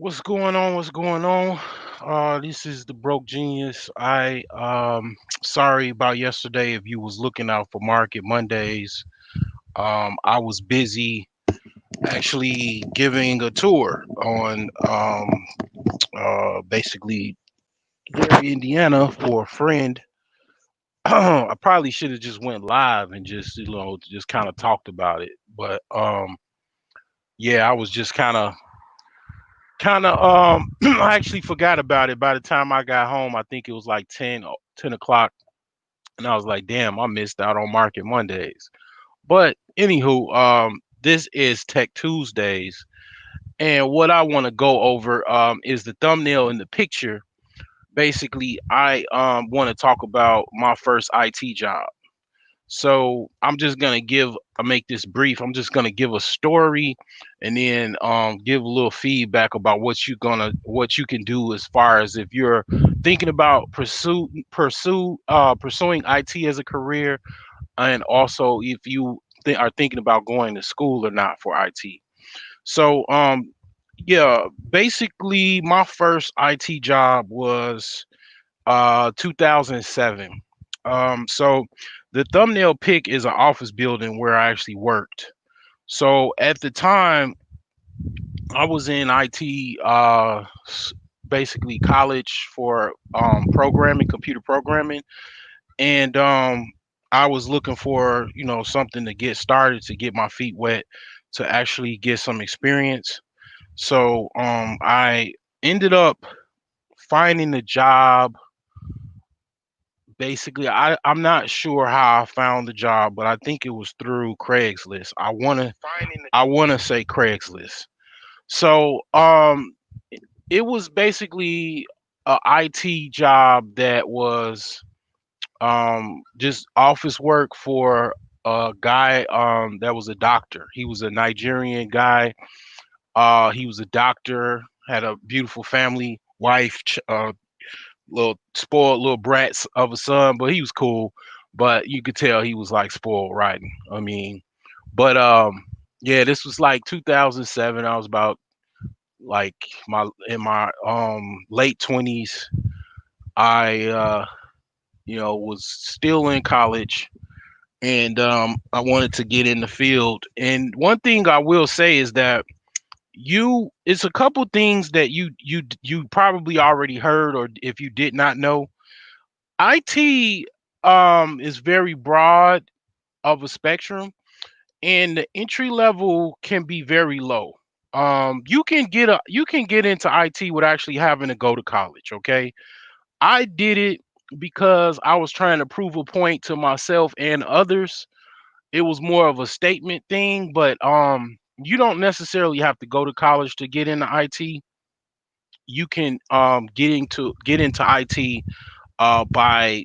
What's going on? What's going on? This is the broke genius. I sorry about yesterday if you was looking out for Market Mondays. I was busy actually giving a tour on basically Gary, Indiana for a friend. I probably should have just went live and just just kind of talked about it, but yeah, I was just kind of I actually forgot about it by the time I got home. I think it was like 10 o'clock, and I was like, damn, I missed out on Market Mondays. But anywho, this is Tech Tuesdays, and what I want to go over is the thumbnail in the picture. Basically, I want to talk about my first IT job. So I'm just gonna I make this brief. I'm just gonna give a story, and then give a little feedback about what you can do as far as if you're thinking about pursuing IT as a career, and also if you are thinking about going to school or not for IT. So yeah, basically my first IT job was 2007. So the thumbnail pic is an office building where I actually worked. So at the time, I was in IT, basically college for programming, computer programming, and I was looking for something to get started, to get my feet wet, to actually get some experience. So I ended up finding a job. Basically, I'm not sure how I found the job, but I think it was through Craigslist. I wanna say Craigslist. So it was basically a IT job that was just office work for a guy that was a doctor. He was a Nigerian guy. He was a doctor, had a beautiful family, wife, little spoiled little brats of a son, but he was cool. But you could tell he was like spoiled rotten. I mean, but yeah, this was like 2007. I was about like my in my late 20s. I was still in college, and I wanted to get in the field. And one thing I will say is that it's a couple things that you probably already heard, or if you did not know. IT is very broad of a spectrum, and the entry level can be very low. You can get into IT without actually having to go to college, okay? I did it because I was trying to prove a point to myself and others. It was more of a statement thing, but you don't necessarily have to go to college to get into IT. You can get into IT by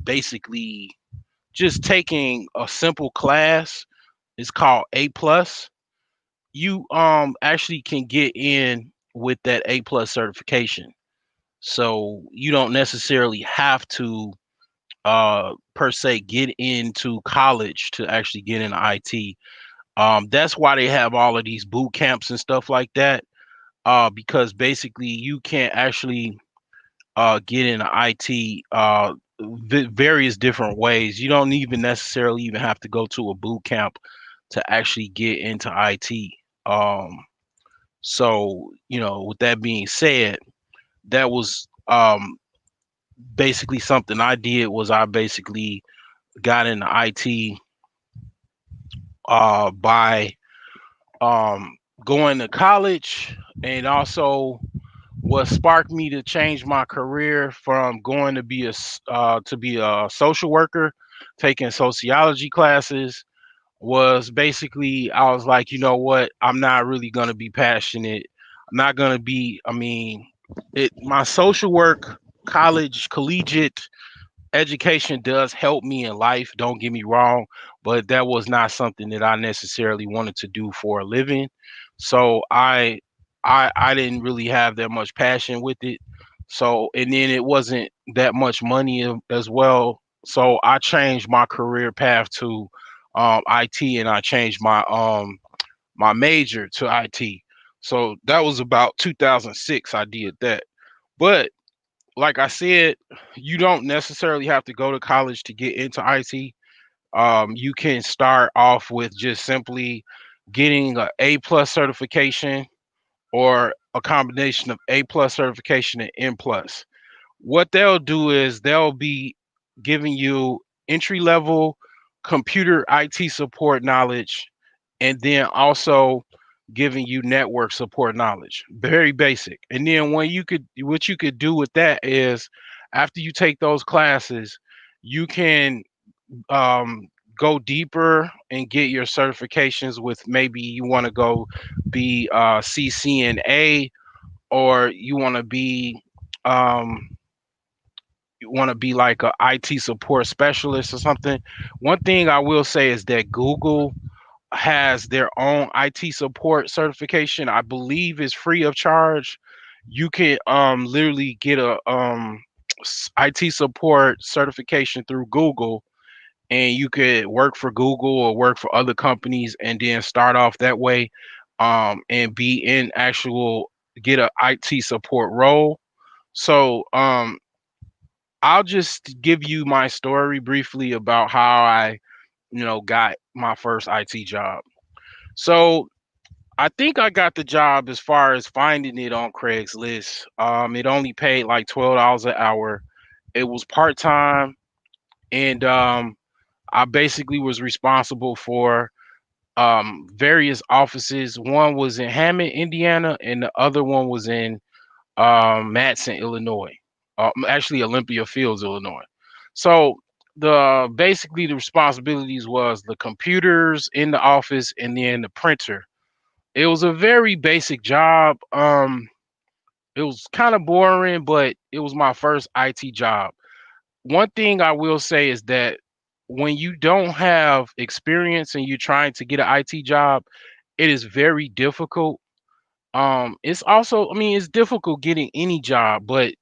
basically just taking a simple class. It's called A plus. You actually can get in with that A plus certification. So you don't necessarily have to per se get into college to actually get into IT. That's why they have all of these boot camps and stuff like that. Because basically you can't actually get into IT various different ways. You don't even necessarily even have to go to a boot camp to actually get into IT. So, with that being said, that was basically something I did. Was I basically got into IT by um, going to college, and also what sparked me to change my career from going to be a social worker, taking sociology classes, was basically I was like, you know what, I'm not really gonna be passionate. I'm not gonna be. I mean, it my social work, collegiate education does help me in life. Don't get me wrong, but that was not something that I necessarily wanted to do for a living. So I didn't really have that much passion with it. So, and then it wasn't that much money as well. So I changed my career path to IT, and I changed my major to IT. So that was about 2006 I did that. But like I said, you don't necessarily have to go to college to get into IT. You can start off with just simply getting a A plus certification or a combination of A plus certification and N plus. What they'll do is they'll be giving you entry level computer IT support knowledge and then also giving you network support knowledge. Very basic. And then what you could do with that is after you take those classes, you can um, go deeper and get your certifications with maybe you want to go be CCNA or um, you want to be like a IT support specialist or something. One thing I will say is that Google has their own IT support certification. I believe is free of charge. You can literally get a IT support certification through Google, and you could work for Google or work for other companies and then start off that way, and be in actual get a IT support role. So I'll just give you my story briefly about how I, got my first IT job. So I think I got the job as far as finding it on Craigslist. It only paid like $12 an hour. It was part time, and I basically was responsible for various offices. One was in Hammond, Indiana, and the other one was in Matson, Illinois. Actually, Olympia Fields, Illinois. So basically the responsibilities was the computers in the office and then the printer. It was a very basic job. It was kind of boring, but it was my first IT job. One thing I will say is that when you don't have experience and you're trying to get an IT job, it is very difficult. It's also, I mean, it's difficult getting any job, but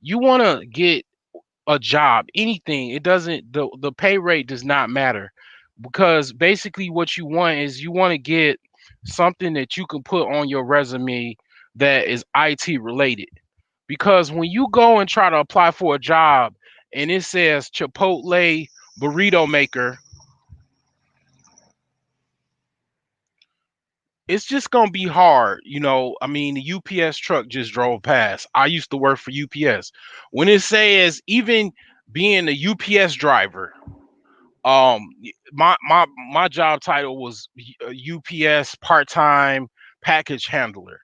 you want to get a job, anything. It doesn't, the pay rate does not matter because basically what you want is you want to get something that you can put on your resume that is IT related. Because when you go and try to apply for a job and it says Chipotle burrito maker, it's just gonna be hard. I mean, the UPS truck just drove past. I used to work for UPS. When it says even being a UPS driver, my job title was UPS part-time package handler.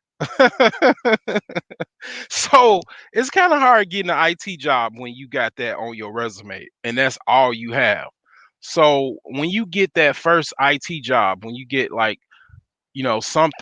So it's kind of hard getting an IT job when you got that on your resume and that's all you have. So when you get that first IT job, when you get like, something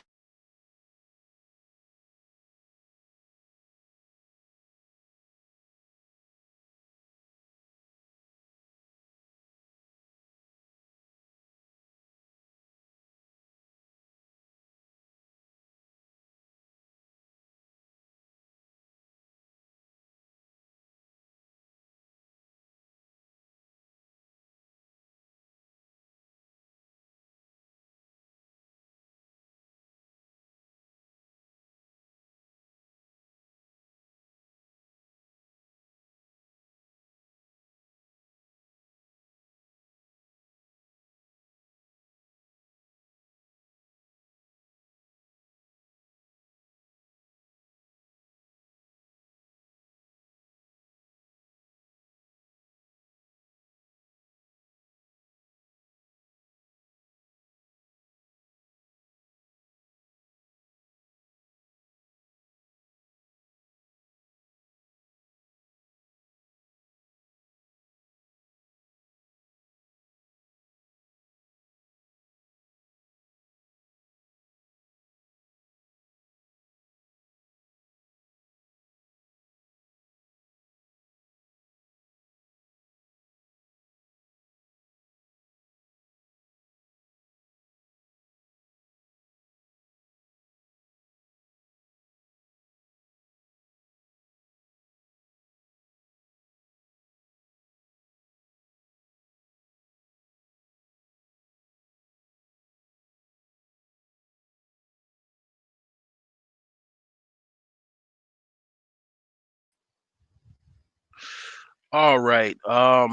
All right.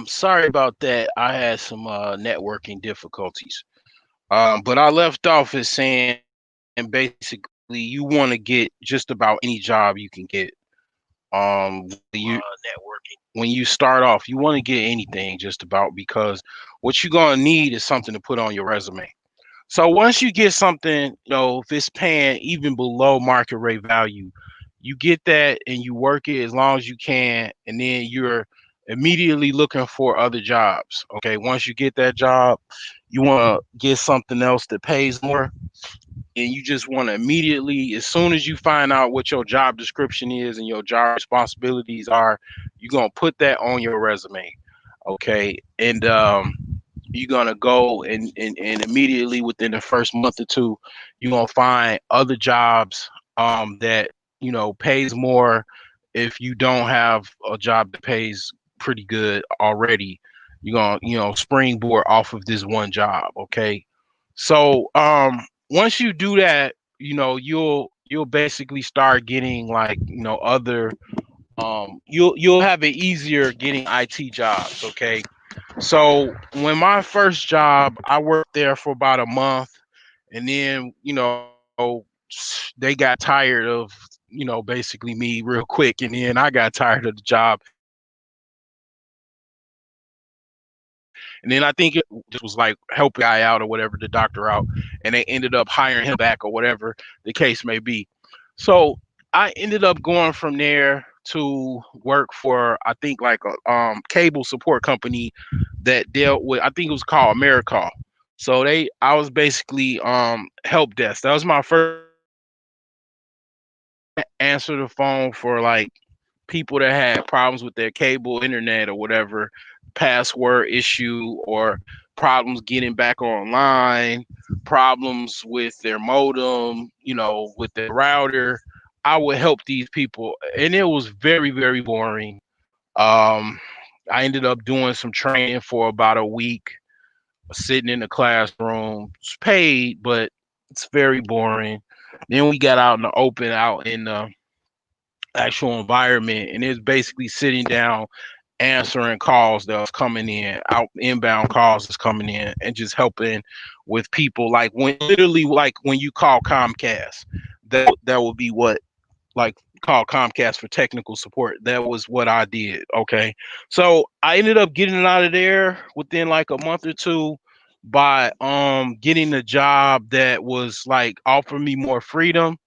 Sorry about that. I had some networking difficulties. But I left off as saying basically you want to get just about any job you can get. When you start off, you want to get anything just about because what you're gonna need is something to put on your resume. So once you get something, if it's paying even below market rate value, you get that and you work it as long as you can, and then you're immediately looking for other jobs. Okay, once you get that job, you want to get something else that pays more, and you just want to immediately, as soon as you find out what your job description is and your job responsibilities are, you're gonna put that on your resume. Okay, and you're gonna go and immediately within the first month or two, you're gonna find other jobs that pays more. If you don't have a job that pays pretty good already, you're gonna springboard off of this one job. Okay, so once you do that, you'll basically start getting like other you'll have it easier getting IT jobs. Okay, so when my first job, I worked there for about a month, and then they got tired of basically me real quick, and then I got tired of the job, and then I think it just was like helping a guy out or whatever, the doctor out, and they ended up hiring him back or whatever the case may be. So I ended up going from there to work for, I think, like a cable support company that dealt with, I think it was called AmeriCall. So I was basically help desk. That was my first job. Answer the phone for like people that had problems with their cable internet or whatever, password issue or problems getting back online, problems with their modem, with their router. I would help these people, and it was very, very boring. Um, I ended up doing some training for about a week, sitting in the classroom. It's paid, but it's very boring. Then we got out in the open, out in the actual environment, and it's basically sitting down, answering calls that was coming in, out inbound calls that's coming in, and just helping with people. Like when literally, like when you call Comcast, that would be what, like, call Comcast for technical support. That was what I did. Okay. So I ended up getting out of there within like a month or two by getting a job that was like offering me more freedom,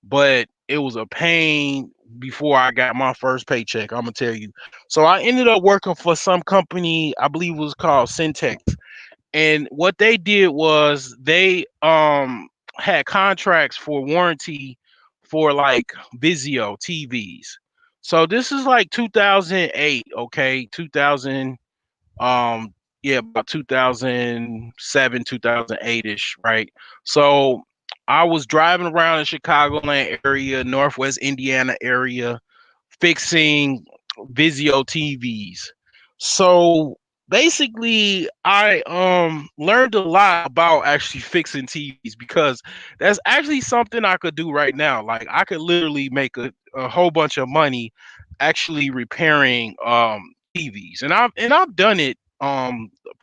but it was a pain before I got my first paycheck. I'm gonna tell you. So I ended up working for some company, I believe it was called Syntex, and what they did was they had contracts for warranty for like Vizio TVs. So this is like 2008, okay, 2000, yeah, about 2007, 2008ish, right? So I was driving around in Chicagoland area, Northwest Indiana area, fixing Vizio TVs. So basically I learned a lot about actually fixing TVs, because that's actually something I could do right now. Like I could literally make a whole bunch of money actually repairing TVs. And I've done it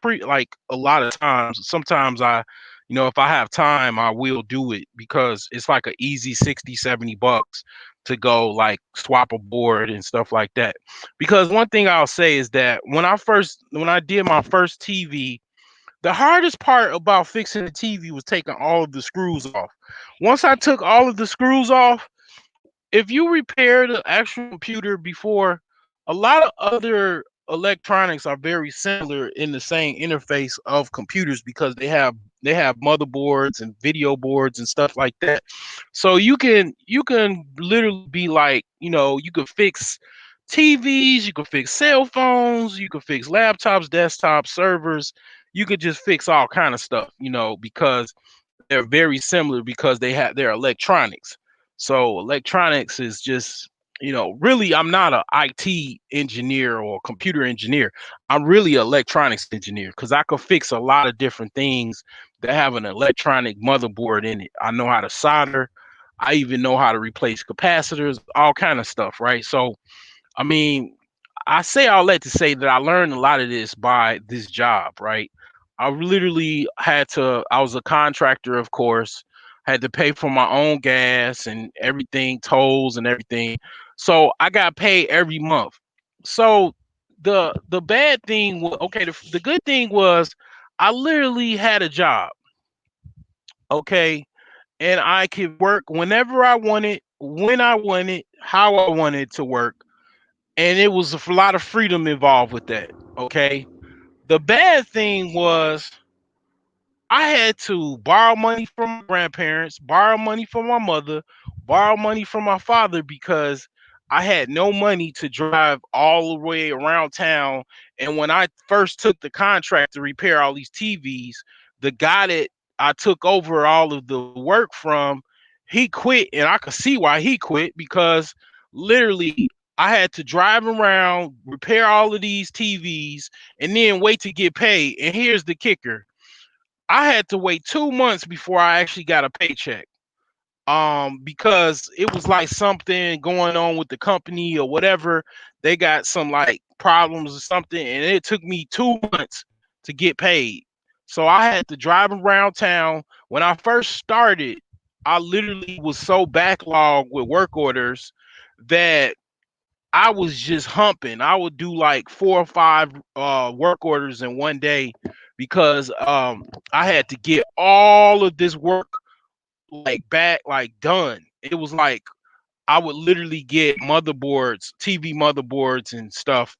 pretty like a lot of times. Sometimes if I have time, I will do it because it's like an easy 60, $70 to go like swap a board and stuff like that. Because one thing I'll say is that when I did my first TV, the hardest part about fixing the TV was taking all of the screws off. Once I took all of the screws off, if you repair the actual computer before, a lot of other electronics are very similar in the same interface of computers, because they have motherboards and video boards and stuff like that. So you can literally be like, you could fix TVs, you could fix cell phones, you could fix laptops, desktops, servers. You could just fix all kind of stuff, because they're very similar, because they're electronics. So electronics is just, really, I'm not a IT engineer or computer engineer. I'm really an electronics engineer, because I could fix a lot of different things that have an electronic motherboard in it. I know how to solder. I even know how to replace capacitors, all kind of stuff, right? So I mean, I say all that to say that I learned a lot of this by this job, right? I literally had to, I was a contractor, of course, had to pay for my own gas and everything, tolls and everything. So I got paid every month. So the bad thing was, okay, the good thing was I literally had a job, okay, and I could work whenever I wanted, when I wanted, how I wanted to work, and it was a lot of freedom involved with that. Okay. The bad thing was I had to borrow money from my grandparents, borrow money from my mother, borrow money from my father because I had no money to drive all the way around town. And when I first took the contract to repair all these TVs, the guy that I took over all of the work from, he quit. And I could see why he quit because literally I had to drive around, repair all of these TVs, and then wait to get paid. And here's the kicker, I had to wait 2 months before I actually got a paycheck. Because it was like something going on with the company or whatever. They got some like problems or something, and it took me 2 months to get paid. So I had to drive around town. When I first started, I literally was so backlogged with work orders that I was just humping. I would do like 4 or 5 work orders in one day because I had to get all of this work like back, like done. It was like I would literally get motherboards, TV motherboards and stuff,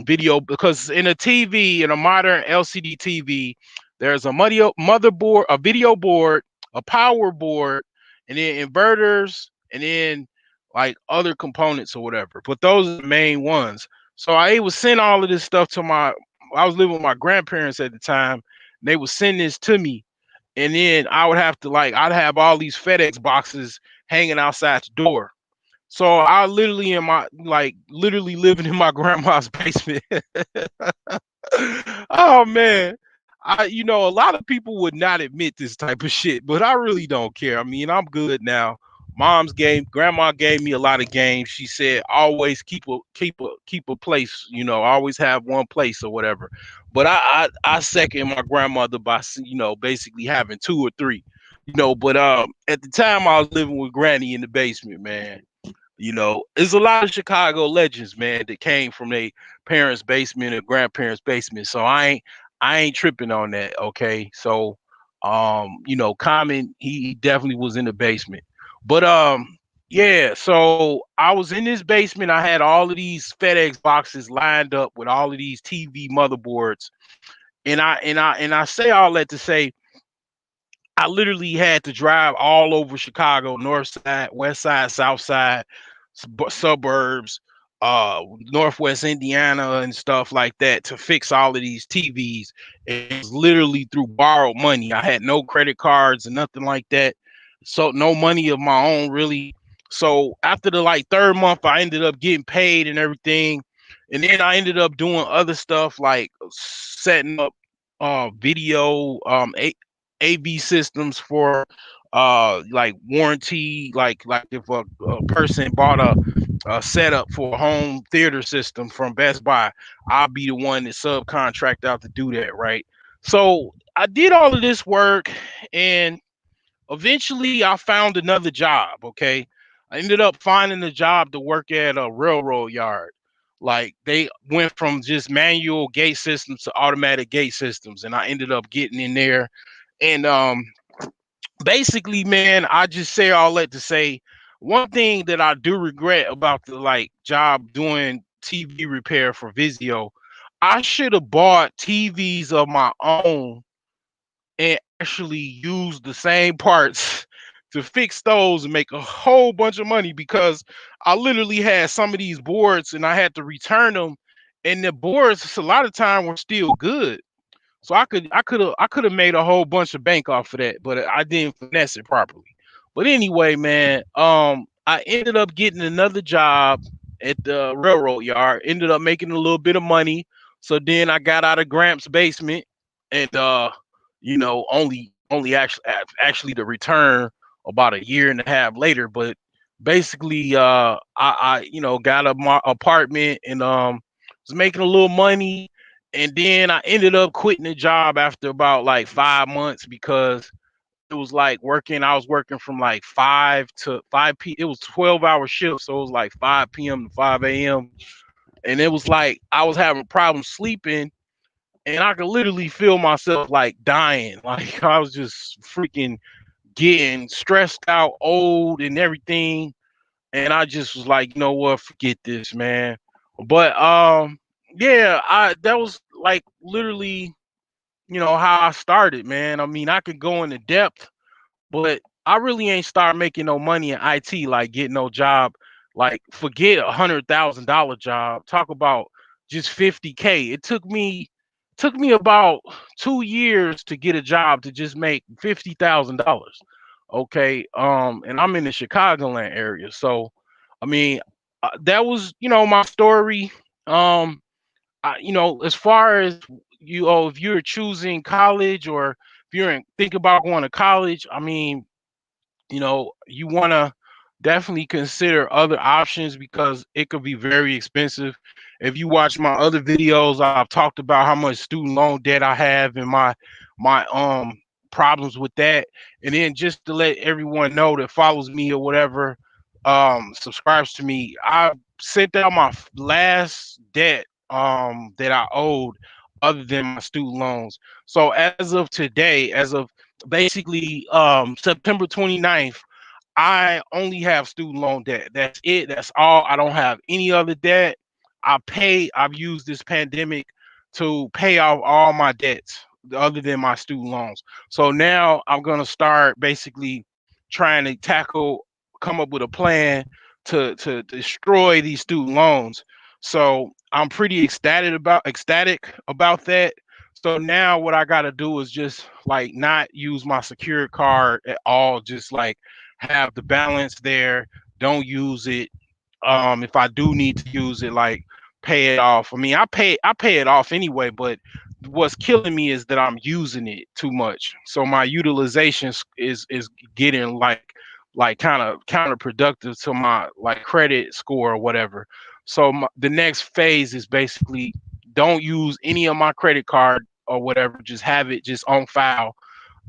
video, because in a TV, in a modern LCD TV, there's a motherboard, a video board, a power board, and then inverters, and then like other components or whatever. But those are the main ones. So I would send all of this stuff to my. I was living with my grandparents at the time. And they would send this to me, and then I would have to like I'd have all these FedEx boxes hanging outside the door. So I literally in my like literally living in my grandma's basement. Oh man. A lot of people would not admit this type of shit, but I really don't care. I mean, I'm good now. Grandma gave me a lot of games. She said always keep a place, always have one place or whatever. But I second my grandmother by basically having two or three. But at the time I was living with Granny in the basement, man. There's a lot of Chicago legends, man, that came from their parents' basement or grandparents' basement. So I ain't tripping on that. Okay. So Common, he definitely was in the basement. But yeah, so I was in this basement. I had all of these FedEx boxes lined up with all of these TV motherboards. And I say all that to say I literally had to drive all over Chicago, north side, west side, south side, suburbs, northwest Indiana and stuff like that to fix all of these TVs. It was literally through borrowed money. I had no credit cards and nothing like that. So no money of my own really. So after the like third month, I ended up getting paid and everything. And then I ended up doing other stuff like setting up video AV systems for like warranty, like if a person bought a setup for a home theater system from Best Buy, I'll be the one that subcontract out to do that, right? So I did all of this work, and eventually I found another job. Okay, I ended up finding a job to work at a railroad yard. Like they went from just manual gate systems to automatic gate systems, and I ended up getting in there. And basically, man, I just say all that to say one thing that I do regret about the like job doing TV repair for Vizio, I should have bought TVs of my own and actually use the same parts to fix those and make a whole bunch of money, because I literally had some of these boards and I had to return them, and the boards a lot of time were still good. So I could have made a whole bunch of bank off of that, but I didn't finesse it properly. But anyway, man, I ended up getting another job at the railroad yard. Ended up making a little bit of money. So then I got out of Gramps' basement, and only actually to return about a year and a half later. But basically, I got a apartment, and was making a little money, and then I ended up quitting the job after about like 5 months because it was like working. I was working from like 5 to 5 p. It was 12-hour shifts, so it was like 5 p.m. to 5 a.m. And it was like I was having problems sleeping, and I could literally feel myself like dying. Like I was just freaking getting stressed out, old, and everything. And I just was like, you know what, forget this, man. But yeah, I that was like literally, how I started, man. I mean, I could go into depth, but I really ain't start making no money in IT, like getting no job. Like forget $100,000 job. Talk about just 50K. It took me about 2 years to get a job to just make $50,000. Okay, and I'm in the Chicagoland area, so I mean, that was my story. As far as if you're choosing college or if think about going to college, I mean, you want to definitely consider other options because it could be very expensive. If you watch my other videos, I've talked about how much student loan debt I have and my problems with that. And then just to let everyone know that follows me or whatever, subscribes to me, I sent out my last debt that I owed other than my student loans. So as of today, as of basically September 29th, I only have student loan debt. That's it. That's all. I don't have any other debt. I've used this pandemic to pay off all my debts other than my student loans. So now I'm gonna start basically trying to come up with a plan to destroy these student loans. So I'm pretty ecstatic about that. So now what I gotta do is just like not use my secured card at all. Just like have the balance there. Don't use it. If I do need to use it, like pay it off. I mean, I pay it off anyway, but what's killing me is that I'm using it too much. So my utilization is getting like kind of counterproductive to my like credit score or whatever. So the next phase is basically don't use any of my credit card or whatever. Just have it just on file,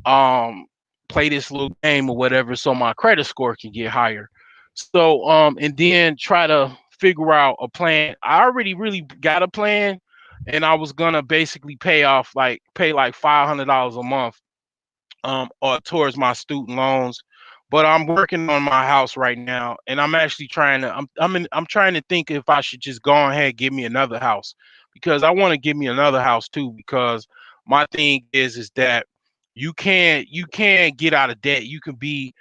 um play this little game or whatever so my credit score can get higher. So and then try to figure out a plan. I already really got a plan, and I was gonna basically pay like $500 a month or towards my student loans. But I'm working on my house right now, and I'm actually trying to I'm trying to think if I should just go ahead and give me another house, because I want to give me another house too, because my thing is that you can't get out of debt. You can be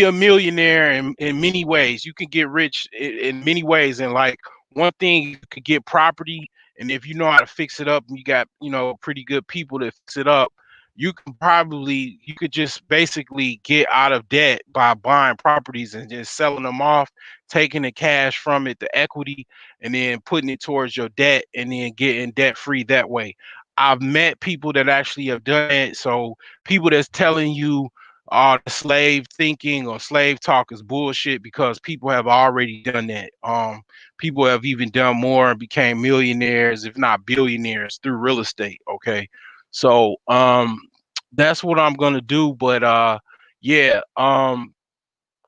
a millionaire in many ways. You can get rich in many ways, and like one thing, you could get property, and if you know how to fix it up and you got pretty good people to fix it up, you could just basically get out of debt by buying properties and just selling them off, taking the cash from it, the equity, and then putting it towards your debt and then getting debt free that way. I've met people that actually have done it. So people that's telling you the slave thinking or slave talk is bullshit, because people have already done that. People have even done more and became millionaires, if not billionaires, through real estate. Okay. So that's what I'm gonna do. But yeah,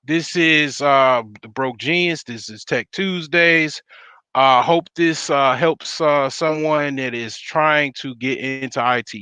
this is the Broke Genius. This is Tech Tuesdays. Hope this helps someone that is trying to get into IT.